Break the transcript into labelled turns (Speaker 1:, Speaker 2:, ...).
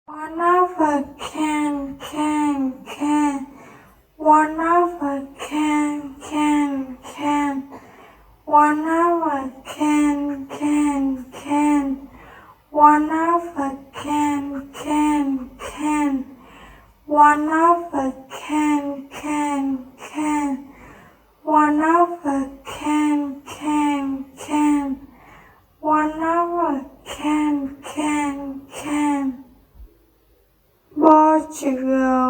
Speaker 1: One of a can. One of a can. One of a can. One of a can. One of a can. One of a can. One of a can. Portugal.